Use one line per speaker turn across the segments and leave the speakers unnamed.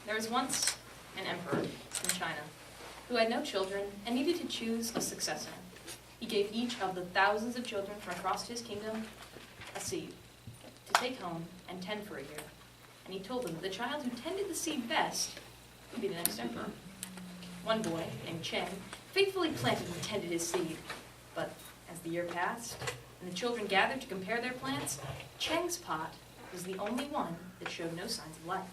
There was once an emperor in China who had no children and needed to choose a successor. He gave each of the thousands of children from across his kingdom a seed to take home and tend for a year. And he told them that the child who tended the seed best would be the next emperor. One boy, named Cheng, faithfully planted and tended his seed. But as the year passed, and the children gathered to compare their plants, Cheng's pot was the only one that showed no signs of life.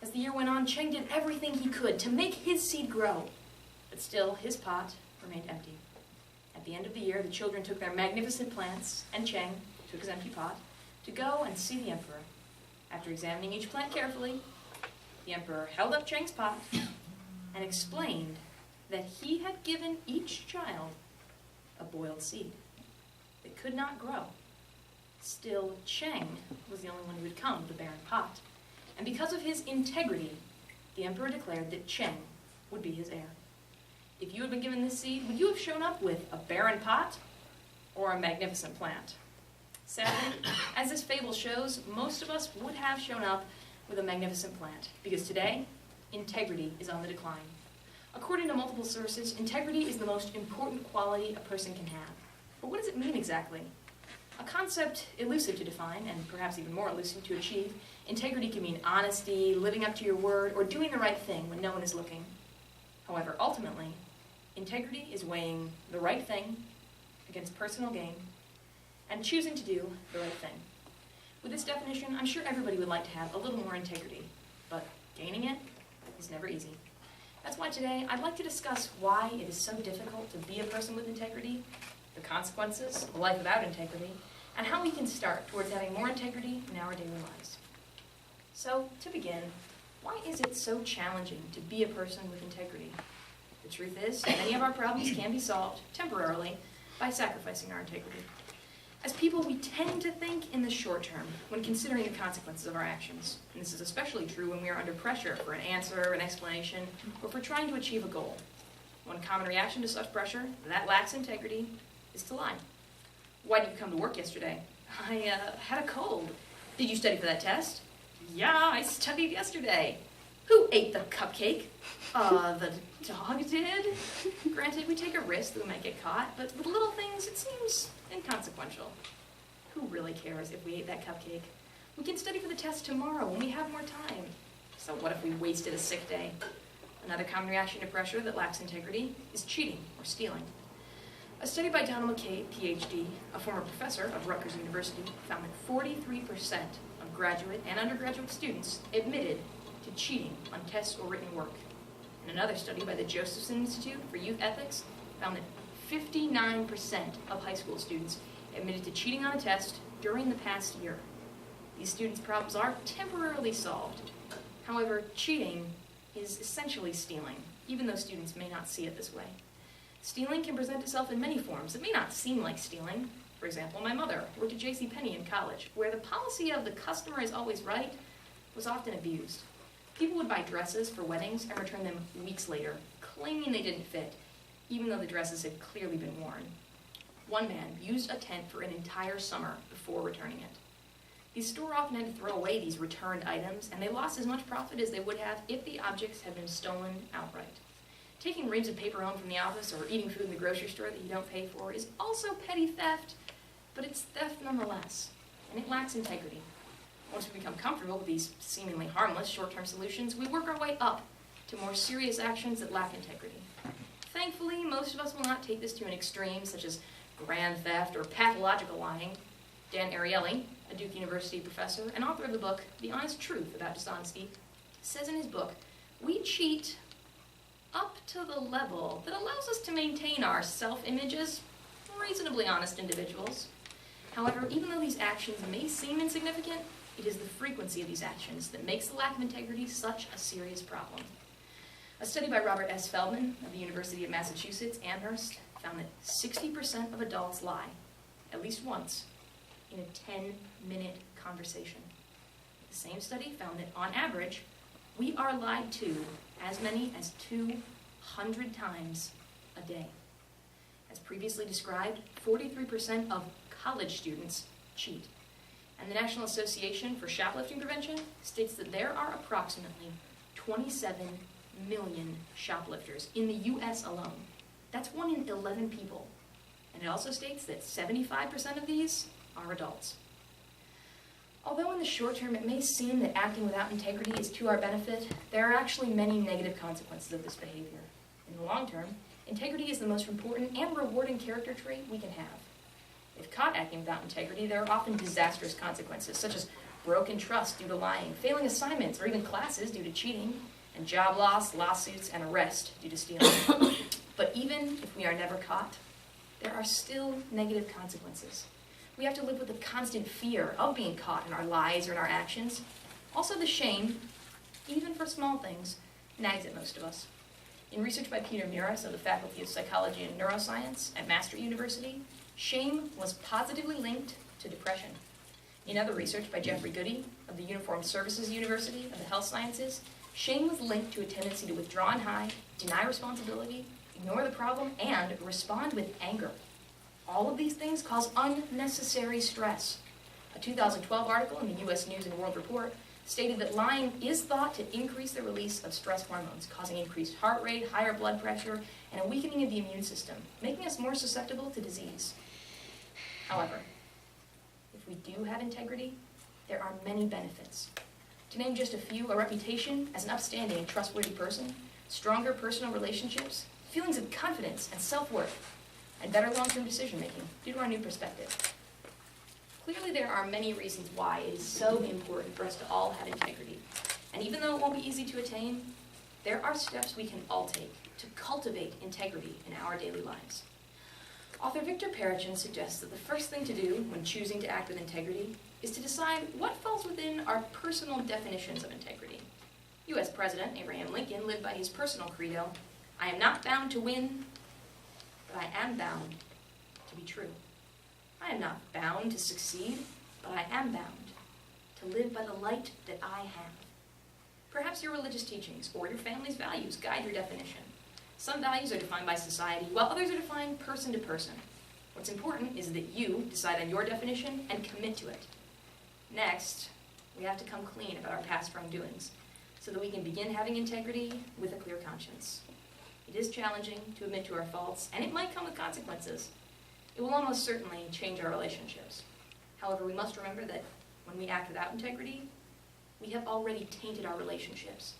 As the year went on, Cheng did everything he could to make his seed grow, but still his pot remained empty. At the end of the year, the children took their magnificent plants, and Cheng took his empty pot, to go and see the emperor. After examining each plant carefully, the emperor held up Cheng's pot and explained that he had given each child a boiled seed that could not grow. Still, Cheng was the only one who had come with the barren pot. And because of his integrity, the emperor declared that Cheng would be his heir. If you had been given this seed, would you have shown up with a barren pot or a magnificent plant? Sadly, as this fable shows, most of us would have shown up with a magnificent plant, because today, integrity is on the decline. According to multiple sources, integrity is the most important quality a person can have. But what does it mean exactly? A concept elusive to define, and perhaps even more elusive to achieve, integrity can mean honesty, living up to your word, or doing the right thing when no one is looking. However, ultimately, integrity is weighing the right thing against personal gain and choosing to do the right thing. With this definition, I'm sure everybody would like to have a little more integrity, but gaining it is never easy. That's why today I'd like to discuss why it is so difficult to be a person with integrity, the consequences of a life without integrity, and how we can start towards having more integrity in our daily lives. So, to begin, why is it so challenging to be a person with integrity? The truth is, many of our problems can be solved temporarily by sacrificing our integrity. As people, we tend to think in the short term when considering the consequences of our actions. And this is especially true when we are under pressure for an answer, an explanation, or for trying to achieve a goal. One common reaction to such pressure that lacks integrity is to lie. Why did you come to work yesterday? I had a cold. Did you study for that test? Yeah, I studied yesterday. Who ate the cupcake? The dog did. Granted, we take a risk that we might get caught, but with little things, it seems inconsequential. Who really cares if we ate that cupcake? We can study for the test tomorrow when we have more time. So what if we wasted a sick day? Another common reaction to pressure that lacks integrity is cheating or stealing. A study by Donald McCabe, PhD, a former professor of Rutgers University, found that 43% of graduate and undergraduate students admitted to cheating on tests or written work. And another study by the Josephson Institute for Youth Ethics found that 59% of high school students admitted to cheating on a test during the past year. These students' problems are temporarily solved. However, cheating is essentially stealing, even though students may not see it this way. Stealing can present itself in many forms that may not seem like stealing. For example, my mother worked at JCPenney in college, where the policy of the customer is always right was often abused. People would buy dresses for weddings and return them weeks later, claiming they didn't fit, even though the dresses had clearly been worn. One man used a tent for an entire summer before returning it. These stores often had to throw away these returned items, and they lost as much profit as they would have if the objects had been stolen outright. Taking reams of paper home from the office or eating food in the grocery store that you don't pay for is also petty theft, but it's theft nonetheless, and it lacks integrity. Once we become comfortable with these seemingly harmless short-term solutions, we work our way up to more serious actions that lack integrity. Thankfully, most of us will not take this to an extreme, such as grand theft or pathological lying. Dan Ariely, a Duke University professor and author of the book The Honest Truth About Dishonesty, says in his book, we cheat up to the level that allows us to maintain our self-image as reasonably honest individuals. However, even though these actions may seem insignificant, it is the frequency of these actions that makes the lack of integrity such a serious problem. A study by Robert S. Feldman of the University of Massachusetts, Amherst, found that 60% of adults lie, at least once, in a 10-minute conversation. The same study found that, on average, we are lied to as many as 200 times a day. As previously described, 43% of college students cheat. And the National Association for Shoplifting Prevention states that there are approximately 27 million shoplifters in the US alone. That's 1 in 11 people. And it also states that 75% of these are adults. Although in the short term it may seem that acting without integrity is to our benefit, there are actually many negative consequences of this behavior. In the long term, integrity is the most important and rewarding character trait we can have. If caught acting without integrity, there are often disastrous consequences, such as broken trust due to lying, failing assignments or even classes due to cheating, and job loss, lawsuits, and arrest due to stealing. But even if we are never caught, there are still negative consequences. We have to live with the constant fear of being caught in our lies or in our actions. Also the shame, even for small things, nags at most of us. In research by Peter Muras of the Faculty of Psychology and Neuroscience at Maastricht University, shame was positively linked to depression. In other research by Jeffrey Goody of the Uniformed Services University of the Health Sciences, shame was linked to a tendency to withdraw and hide, deny responsibility, ignore the problem, and respond with anger. All of these things cause unnecessary stress. A 2012 article in the U.S. News and World Report stated that lying is thought to increase the release of stress hormones, causing increased heart rate, higher blood pressure, and a weakening of the immune system, making us more susceptible to disease. However, if we do have integrity, there are many benefits. To name just a few, a reputation as an upstanding and trustworthy person, stronger personal relationships, feelings of confidence and self-worth, and better long-term decision-making due to our new perspective. Clearly, there are many reasons why it is so important for us to all have integrity. And even though it won't be easy to attain, there are steps we can all take to cultivate integrity in our daily lives. Author Victor Perechin suggests that the first thing to do when choosing to act with integrity is to decide what falls within our personal definitions of integrity. U.S. President Abraham Lincoln lived by his personal credo, "I am not bound to win, but I am bound to be true. I am not bound to succeed, but I am bound to live by the light that I have." Perhaps your religious teachings or your family's values guide your definition. Some values are defined by society, while others are defined person to person. What's important is that you decide on your definition and commit to it. Next, we have to come clean about our past wrongdoings so that we can begin having integrity with a clear conscience. It is challenging to admit to our faults, and it might come with consequences. It will almost certainly change our relationships. However, we must remember that when we act without integrity, we have already tainted our relationships,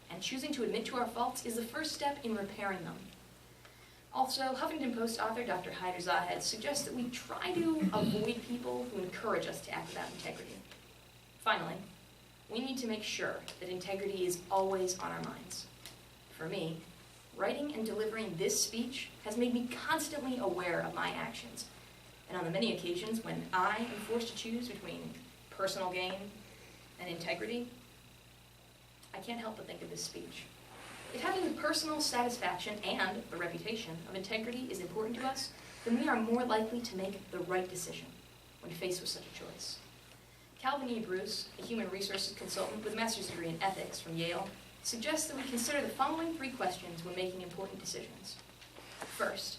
and choosing to admit to our faults is the first step in repairing them. Also, Huffington Post author Dr. Haider Zahed suggests that we try to avoid people who encourage us to act without integrity. Finally, we need to make sure that integrity is always on our minds. For me, writing and delivering this speech has made me constantly aware of my actions. And on the many occasions when I am forced to choose between personal gain and integrity, I can't help but think of this speech. If having the personal satisfaction and the reputation of integrity is important to us, then we are more likely to make the right decision when faced with such a choice. Calvin E. Bruce, a human resources consultant with a master's degree in ethics from Yale, suggests that we consider the following 3 questions when making important decisions. First,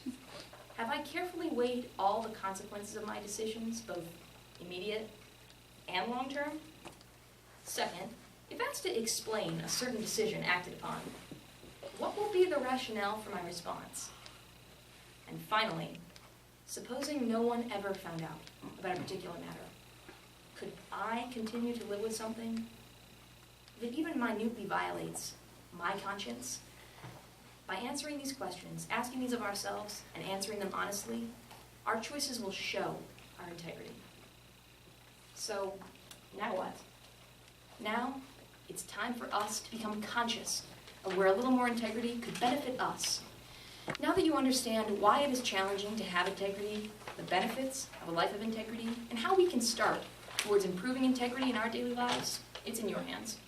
have I carefully weighed all the consequences of my decisions, both immediate and long-term? Second, if asked to explain a certain decision acted upon, what will be the rationale for my response? And finally, supposing no one ever found out about a particular matter, could I continue to live with something that even minutely violates my conscience? By answering these questions, asking these of ourselves, and answering them honestly, our choices will show our integrity. So, now what? Now, it's time for us to become conscious of where a little more integrity could benefit us. Now that you understand why it is challenging to have integrity, the benefits of a life of integrity, and how we can start towards improving integrity in our daily lives, it's in your hands.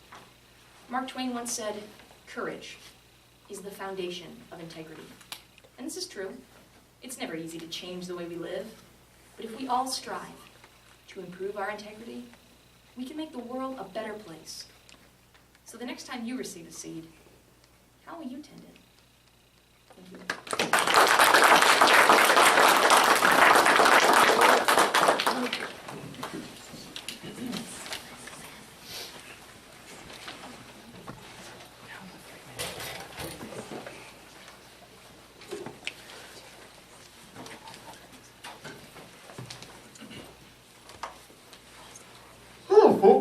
Mark Twain once said, "Courage is the foundation of integrity." And this is true. It's never easy to change the way we live, but if we all strive to improve our integrity, we can make the world a better place. So the next time you receive a seed, how will you tend it? Thank you.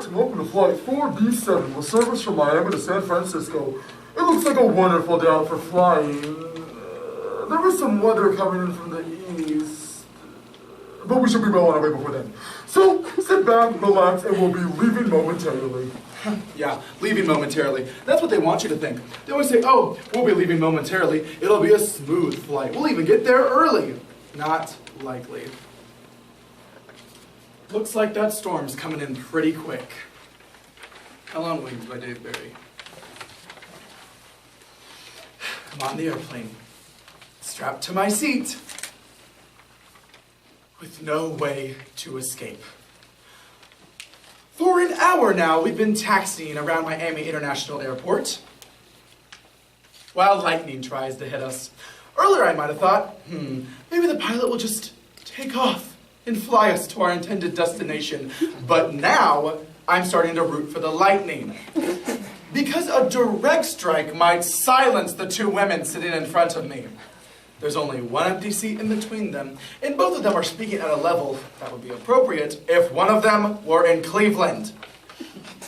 and welcome to Flight 4B7 with service from Miami to San Francisco. It looks like a wonderful day out for flying. There is some weather coming in from the east, but we should be well on our way before then. So, sit back, relax, and we'll be leaving momentarily.
Yeah, leaving momentarily. That's what they want you to think. They always say, oh, we'll be leaving momentarily. It'll be a smooth flight. We'll even get there early. Not likely. Looks like that storm's coming in pretty quick. Hell on Wings by Dave Barry. I'm on the airplane, strapped to my seat, with no way to escape. For an hour now, we've been taxiing around Miami International Airport, while lightning tries to hit us. Earlier I might have thought, maybe the pilot will just take off and fly us to our intended destination. But now, I'm starting to root for the lightning. Because a direct strike might silence the two women sitting in front of me. There's only one empty seat in between them, and both of them are speaking at a level that would be appropriate if one of them were in Cleveland.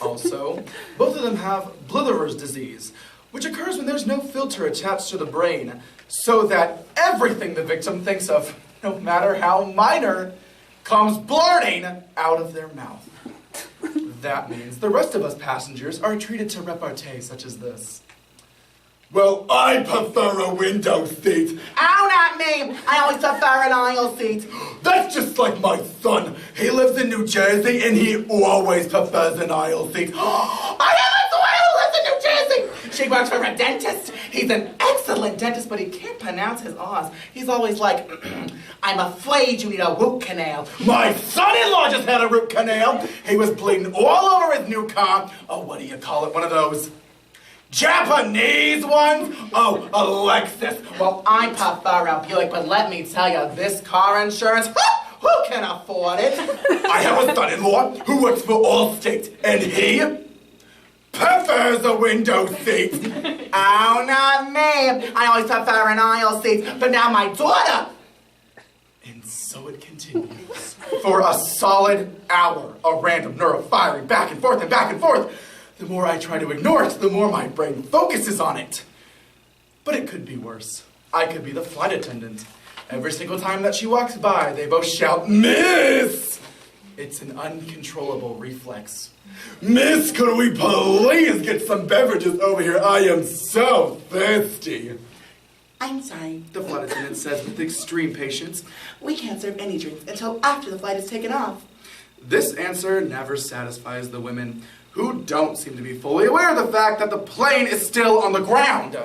Also, both of them have Blitherer's disease, which occurs when there's no filter attached to the brain, so that everything the victim thinks of, no matter how minor, comes blurting out of their mouth. That means the rest of us passengers are treated to repartee such as this.
Well, I prefer a window seat.
Oh, not me. I always prefer an aisle seat.
That's just like my son. He lives in New Jersey and he always prefers an aisle seat.
I have a daughter who lives in New Jersey. She works for a dentist. He's an excellent dentist, but he can't pronounce his R's. He's always like, I'm afraid you need a root canal.
My son-in-law just had a root canal. He was bleeding all over his new car. Oh, what do you call it? One of those Japanese ones? Oh, a Lexus.
Well, I prefer a Buick, but let me tell you, this car insurance, who can afford it?
I have a son-in-law who works for Allstate, and he prefers a window seat.
Oh, not me. I always prefer an aisle seat, but now my daughter.
And so it continues. For a solid hour, a random neural firing back and forth and back and forth. The more I try to ignore it, the more my brain focuses on it. But it could be worse. I could be the flight attendant. Every single time that she walks by, they both shout, "Miss!" It's an uncontrollable reflex.
Miss, could we please get some beverages over here? I am so thirsty.
I'm sorry.
The flight attendant says with extreme patience.
We can't serve any drinks until after the flight is taken off.
This answer never satisfies the women, who don't seem to be fully aware of the fact that the plane is still on the ground.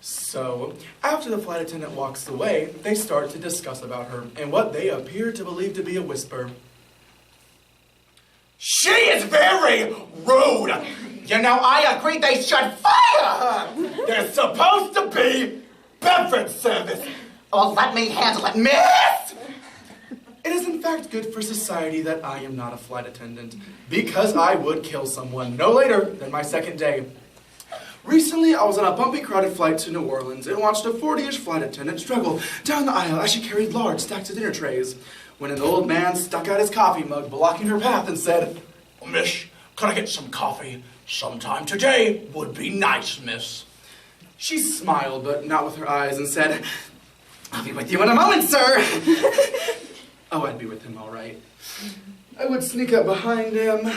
So, after the flight attendant walks away, they start to discuss about her and what they appear to believe to be a whisper.
She is very rude.
You know, I agree they should fire her.
There's supposed to be beverage service.
Oh, let me handle it, miss.
It is in fact good for society that I am not a flight attendant, because I would kill someone no later than my second day. Recently, I was on a bumpy, crowded flight to New Orleans and watched a 40-ish flight attendant struggle down the aisle as she carried large stacks of dinner trays, when an old man stuck out his coffee mug, blocking her path, and said,
Miss, can I get some coffee? Sometime today would be nice, miss.
She smiled, but not with her eyes, and said, I'll be with you in a moment, sir. Oh, I'd be with him all right. I would sneak up behind him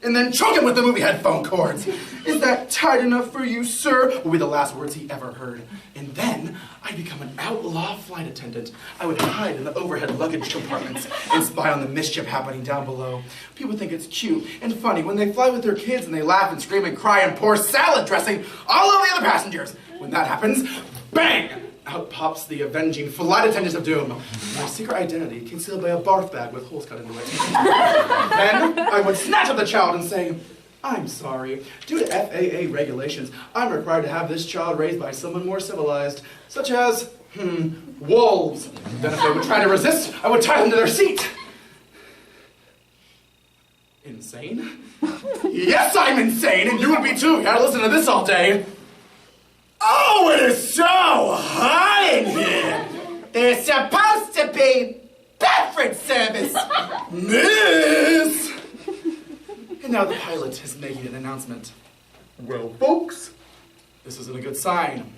and then choke him with the movie headphone cords. Is that tight enough for you, sir? Would be the last words he ever heard. And then I'd become an outlaw flight attendant. I would hide in the overhead luggage compartments and spy on the mischief happening down below. People think it's cute and funny when they fly with their kids and they laugh and scream and cry and pour salad dressing all over the other passengers. When that happens, bang! Out pops the avenging flight attendant of doom. My secret identity concealed by a barf bag with holes cut into it. Then I would snatch up the child and say, I'm sorry. Due to FAA regulations, I'm required to have this child raised by someone more civilized, such as, wolves. Then if they would try to resist, I would tie them to their seat. Insane? Yes, I'm insane, and you would be too. You gotta listen to this all day.
Oh, it is so hot in here.
There's supposed to be beverage service.
Miss!
And now the pilot is making an announcement.
Well, folks,
This isn't a good sign.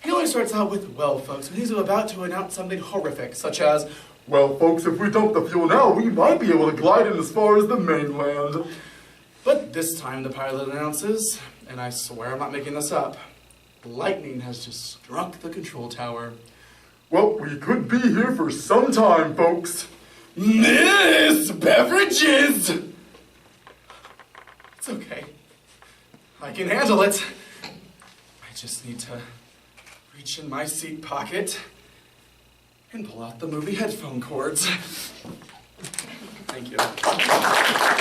He only starts out with, well, folks, when he's about to announce something horrific, such as,
well, folks, if we dump the fuel now, we might be able to glide in as far as the mainland.
but this time the pilot announces, and I swear I'm not making this up, lightning has just struck the control tower.
Well, we could be here for some time, folks.
Miss Beverages! It's okay. I can handle it. I just need to reach in my seat pocket and pull out the movie headphone cords. Thank you.